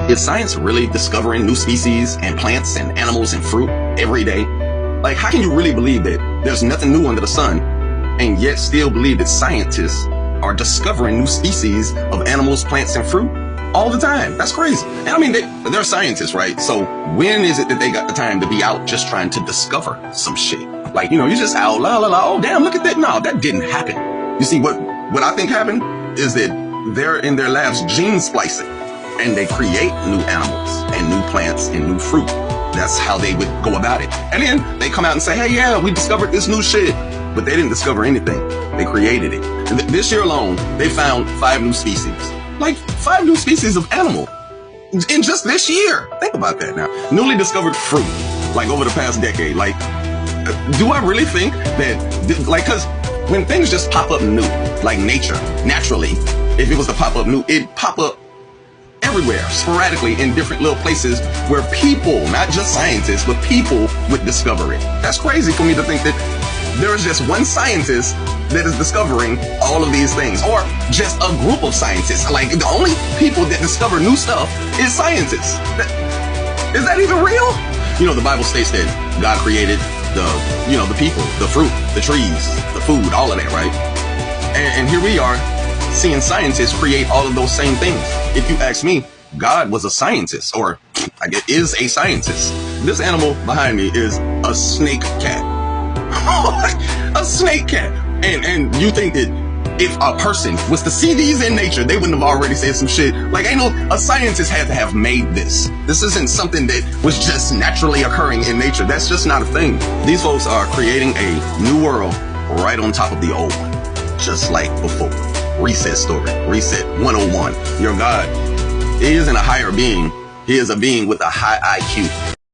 Is science really discovering new species and plants and animals and fruit every day? Like, how can you really believe that there's nothing new under the sun and yet still believe that scientists are discovering new species of animals, plants, and fruit all the time? That's crazy. And I mean, they're scientists, right? So when is it that they got the time to be out just trying to discover some shit? Like, you just out, oh, damn, look at that. No, that didn't happen. You see, what I think happened is that they're in their labs gene splicing, and they create new animals and new plants and new fruit. That's how they would go about it. And then they come out and say, hey, yeah, we discovered this new shit. But they didn't discover anything. They created it. And this year alone, they found 5 new species. Like 5 new species of animal in just this year. Think about that now. Newly discovered fruit, like over the past decade. Like, do I really think that, like, because when things just pop up new, like nature, naturally, if it was to pop up new, it'd pop up everywhere, sporadically, in different little places where people, not just scientists, but people would discover it. That's crazy for me to think that there is just one scientist that is discovering all of these things, or just a group of scientists. Like, the only people that discover new stuff is scientists. Is that even real? The Bible states that God created the people, the fruit, the trees, the food, all of that, right? And here we are seeing scientists create all of those same things. If you ask me, God was a scientist, or I guess is a scientist. This animal behind me is a snake cat. A snake cat. And you think that if a person was to see these in nature, they wouldn't have already said some shit. Like, a scientist had to have made this. This isn't something that was just naturally occurring in nature. That's just not a thing. These folks are creating a new world right on top of the old one, just like before. Reset story. Reset 101. Your God, he isn't a higher being. He is a being with a high IQ.